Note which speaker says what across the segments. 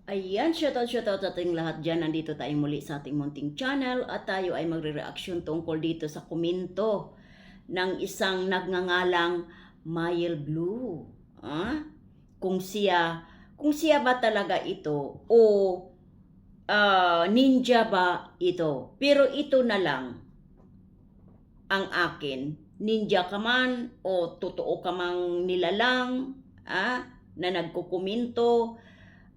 Speaker 1: Ayan, shoutout sa ating lahat dyan. Nandito tayo muli sa ating munting channel at tayo ay magre-reaction tungkol dito sa komento ng isang nagngangalang Mayel Blue. Ah? Kung siya ba talaga ito o ninja ba ito? Pero ito na lang ang akin. Ninja ka man o totoo ka mang nilalang na nagkukomento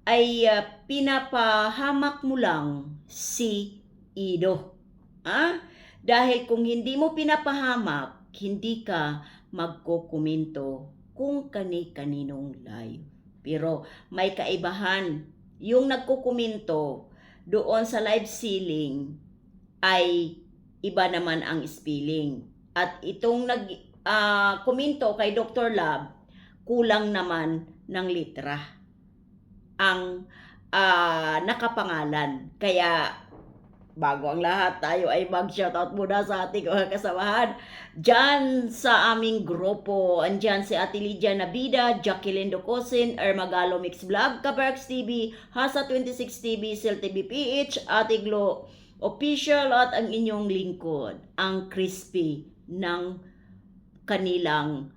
Speaker 1: ay pinapahamak mo lang si Ido. Dahil kung hindi mo pinapahamak, hindi ka magkokomento kung kani-kaninong live. Pero may kaibahan. Yung nagkokomento doon sa live ceiling ay iba naman ang spelling. At itong nag-komento kay Dr. Lab, kulang naman ng litra ang nakapangalan. Kaya bago ang lahat, tayo ay mag-shoutout muna sa ating mga kasamahan. Diyan sa aming grupo, andyan si Ate Lydia Nabida, Jacqueline Docosin, Ermagalo Mix Vlog, Kaberks TV, Hasa 26 TV, Sil TV PH, Ate Glo Official at ang inyong lingkod, ang crispy ng kanilang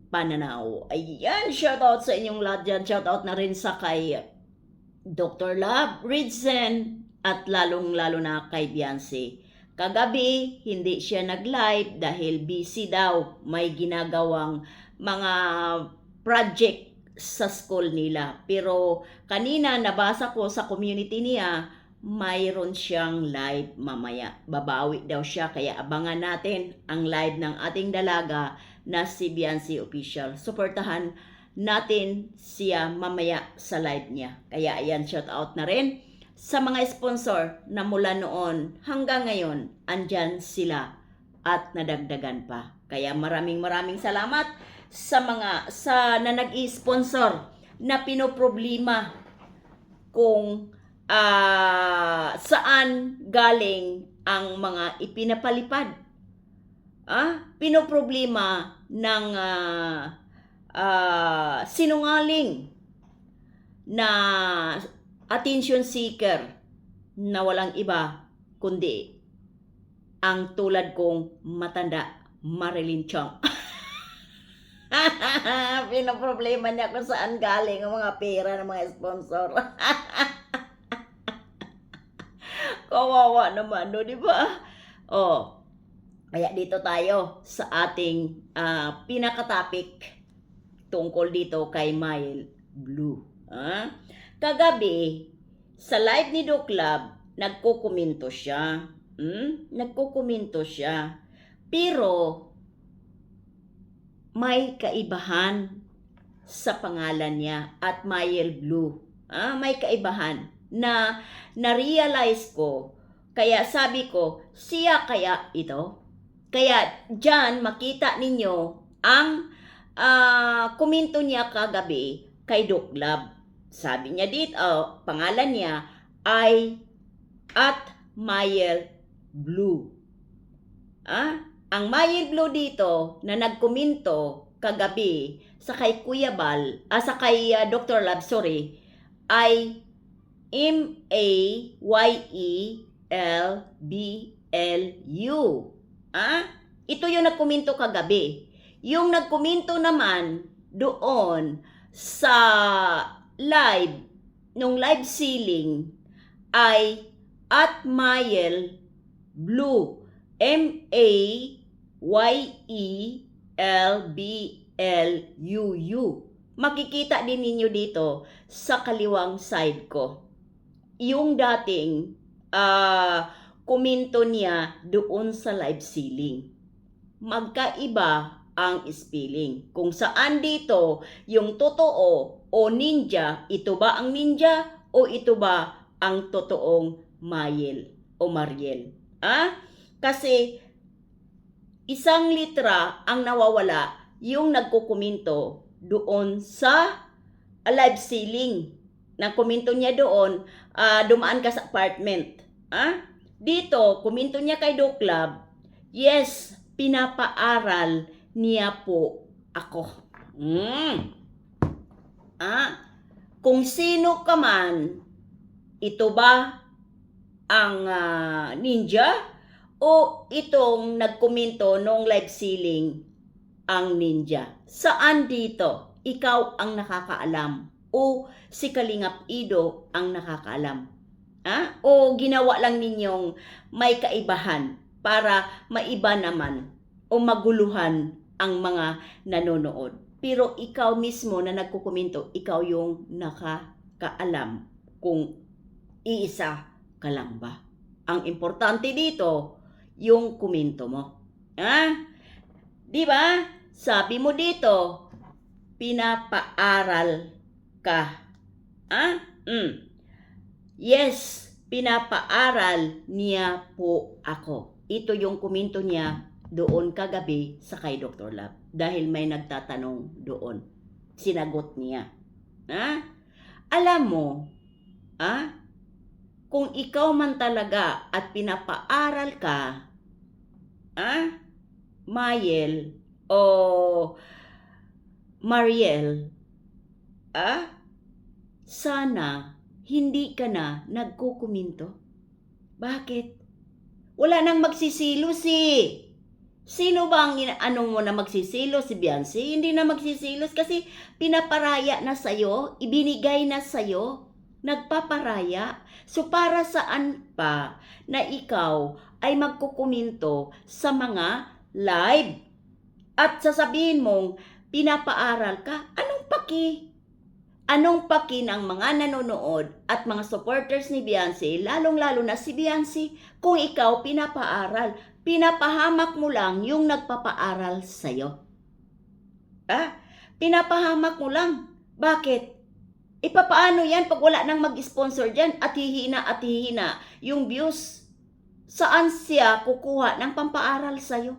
Speaker 1: pananaw. Ayan, shoutout sa inyong lahat dyan. Shoutout na rin sa kay Dr. Love, Ridzen, at lalong-lalo na kay Beyonce. Kagabi, hindi siya nag-live dahil busy daw. May ginagawang mga project sa school nila. Pero kanina nabasa ko sa community niya, mayroon siyang live mamaya. Babawi daw siya, kaya abangan natin ang live ng ating dalaga na si Beyonce Official. Suportahan natin siya mamaya sa live niya. Kaya ayan, shout out na rin sa mga sponsor na mula noon hanggang ngayon, andyan sila at nadagdagan pa. Kaya maraming salamat sa mga na nag-i-sponsor na pinoproblema kung saan galing ang mga ipinapalipad. Pinoproblema ng sinungaling na attention seeker na walang iba kundi ang tulad kong matanda Marilyn Chong. Pinoproblema niya kung saan galing ang mga pera ng mga sponsor. Kawawa naman, no, di ba? Kaya dito tayo sa ating pinaka-topic tungkol dito kay Mayel Blue. Kagabi, sa live ni Doc Lab, nagkukomento siya. Nagkukomento siya. Pero, may kaibahan sa pangalan niya at Mayel Blue. May kaibahan na na-realize ko. Kaya sabi ko, siya kaya ito? Kaya dyan makita ninyo ang komento niya kagabi kay Doc Lab. Sabi niya dito, pangalan niya ay at Mayel Blue. Ang Mayel Blue dito na nagkomento kagabi sa kay Kuya Bal, sa kay Dr. Lab, sorry, ay Mayelblu. Ito yung nagkomento kagabi. Yung nagkomento naman doon sa live, nung live ceiling, ay at Mayel Blue. Mayelblu. Makikita din ninyo dito sa kaliwang side ko yung dating komento niya doon sa live ceiling. Magkaiba ang spelling. Kung saan dito yung totoo o ninja, ito ba ang ninja o ito ba ang totoong Mayel o Mariel? Kasi isang litra ang nawawala yung nagkukomento doon sa live ceiling. Nagkomento niya doon, dumaan ka sa apartment. Dito, komento niya kay Doc Lab, yes, pinapaaral niya po ako. Kung sino ka man Ito ba ang ninja o itong nagkomento nung live ceiling ang ninja? Saan dito? Ikaw ang nakakaalam o si Kalingap Ido ang nakakaalam? O ginawa lang ninyong may kaibahan para maiba naman o maguluhan ang mga nanonood? Pero ikaw mismo na nagkukomento, ikaw yung nakakaalam kung iisa ka lang ba. Ang importante dito, yung komento mo. Di ba? Sabi mo dito, pinapaaral ka. Yes, pinapaaral niya po ako. Ito yung komento niya doon kagabi sa kay Dr. Love. Dahil may nagtatanong doon. Sinagot niya. Alam mo, kung ikaw man talaga at pinapaaral ka, Mayel o Mariel, sana hindi ka na nagkukuminto. Bakit? Wala nang magsisilos eh. Sino ba ang ano mo na magsisilos? Si Beyonce? Hindi na magsisilos kasi pinaparaya na sa'yo, ibinigay na sa'yo, nagpaparaya. So para saan pa na ikaw ay magkukuminto sa mga live at sasabihin mong pinapaaral ka? Anong paki? Anong paki ng mga nanonood at mga supporters ni Beyonce, lalong-lalo na si Beyonce, kung ikaw pinapaaral? Pinapahamak mo lang yung nagpapaaral sa'yo. Pinapahamak mo lang. Bakit? Paano yan pag wala nang mag-sponsor dyan at hihina yung views? Saan siya kukuha ng pampaaral sa'yo?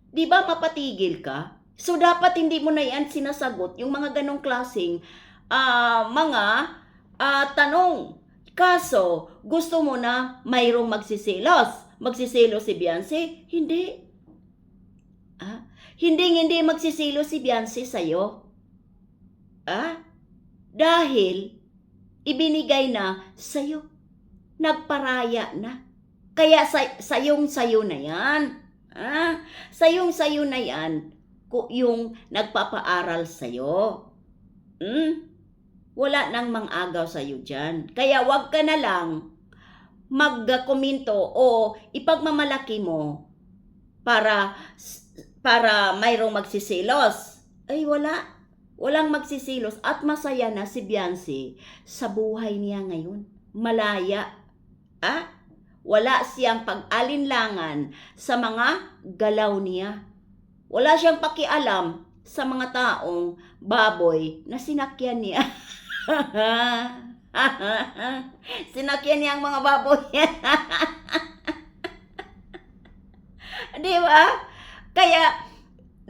Speaker 1: Di ba mapatigil ka? So dapat hindi mo na yan sinasagot yung mga ganong klaseng mga tanong. Kaso, gusto mo na mayroong magsisilos. Magsisilos si Beyonce? Hindi. Hindi magsisilos si Beyonce sa'yo. Dahil ibinigay na sa'yo. Nagparaya na. Kaya sayong-sayo na yan. Sayong-sayo na yan yung nagpapaaral sa'yo. Wala nang mang-agaw sa'yo dyan. Kaya wag ka na lang mag-komento o ipagmamalaki mo para mayroong magsisilos. Ay wala. Walang magsisilos at masaya na si Beyonce sa buhay niya ngayon. Malaya. Wala siyang pag-alinlangan sa mga galaw niya. Wala siyang pakialam sa mga taong baboy na sinakyan niya. Sinakyan niya ang mga baboy. Di ba? Kaya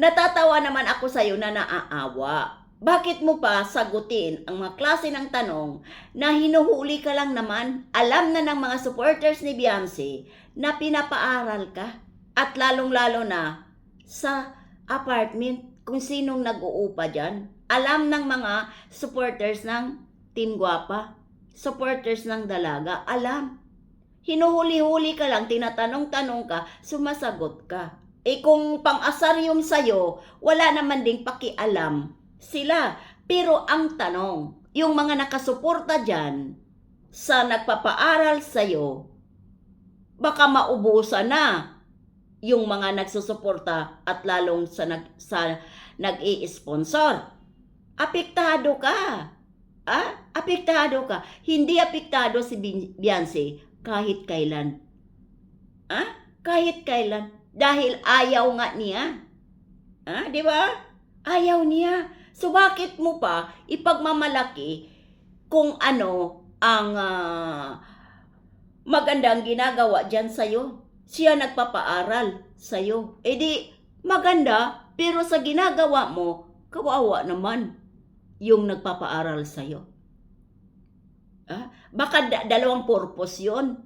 Speaker 1: natatawa naman ako sa'yo na naaawa. Bakit mo pa sagutin ang mga klase ng tanong na hinuhuli ka lang naman? Alam na ng mga supporters ni Beyonce na pinapaaral ka. At lalong-lalo na sa apartment kung sinong nag-uupa dyan. Alam ng mga supporters ng Team Guapa, supporters ng Dalaga, alam. Hinuhuli-huli ka lang, tinatanong-tanong ka, sumasagot ka. Kung pang-asar yung sayo, wala naman ding pakialam sila. Pero ang tanong, yung mga nakasuporta dyan sa nagpapaaral sa'yo, baka maubusan na yung mga nagsusuporta at lalong sa nag-i-sponsor. Apektado ka. Apektado ka. Hindi apektado si Beyonce kahit kailan. Kahit kailan. Dahil ayaw nga niya. Di ba? Ayaw niya. So bakit mo pa ipagmamalaki kung ano ang magandang ginagawa dyan sa'yo? Siya nagpapaaral sa'yo. Di maganda, pero sa ginagawa mo, kawawa naman yung nagpapaaral sa'yo. Baka dalawang purpose yon.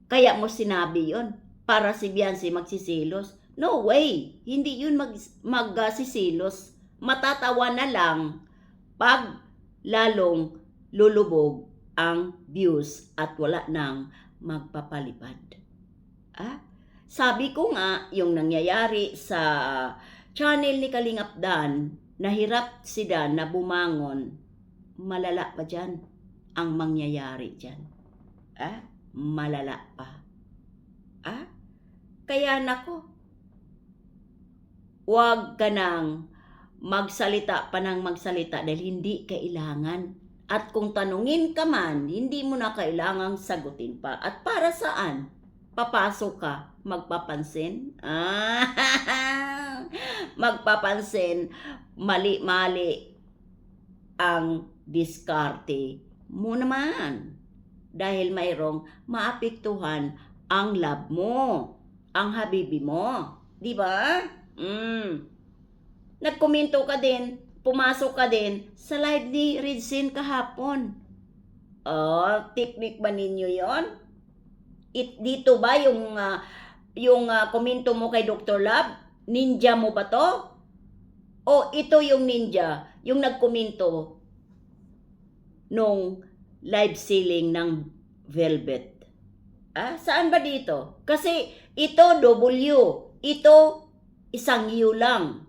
Speaker 1: Kaya mo sinabi yon para si Beyonce magsisilos. No way. Hindi yun magsisilos. Matatawa na lang pag lalong lulubog ang views at wala nang magpapalipad. Sabi ko nga, yung nangyayari sa channel ni Kalingap Dan, nahirap si Dan na bumangon, malala pa dyan ang mangyayari dyan. Malala pa. Kaya nako, huwag ka nang magsalita pa ng magsalita dahil hindi kailangan. At kung tanungin ka man, hindi mo na kailangang sagutin pa. At para saan? Papasok ka, magpapansin? Magpapansin, mali-mali ang diskarte mo naman. Dahil mayroong maapektuhan ang love mo, ang habibi mo. Di ba? Nagkomento ka din, pumasok ka din sa live ni Rizin kahapon. Technique ba ninyo yon? Dito ba yung komento mo kay Dr. Love? Ninja mo ba to? O ito yung ninja, yung nagkomento nung live selling ng Velvet? Saan ba dito? Kasi ito W, ito isang U lang.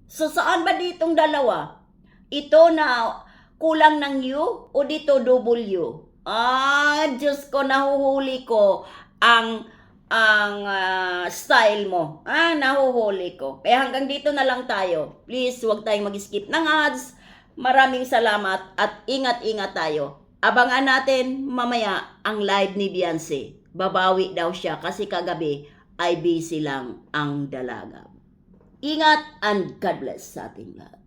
Speaker 1: So saan ba ditong dalawa? Ito na kulang ng U o dito W? Diyos ko, nahuhuli ko ang style mo. Nahuhuli ko. Kaya hanggang dito na lang tayo. Please, huwag tayong mag-skip ng ads. Maraming salamat at ingat-ingat tayo. Abangan natin mamaya ang live ni Beyonce. Babawi daw siya kasi kagabi ay busy lang ang dalaga. Ingat and God bless sa ating lahat.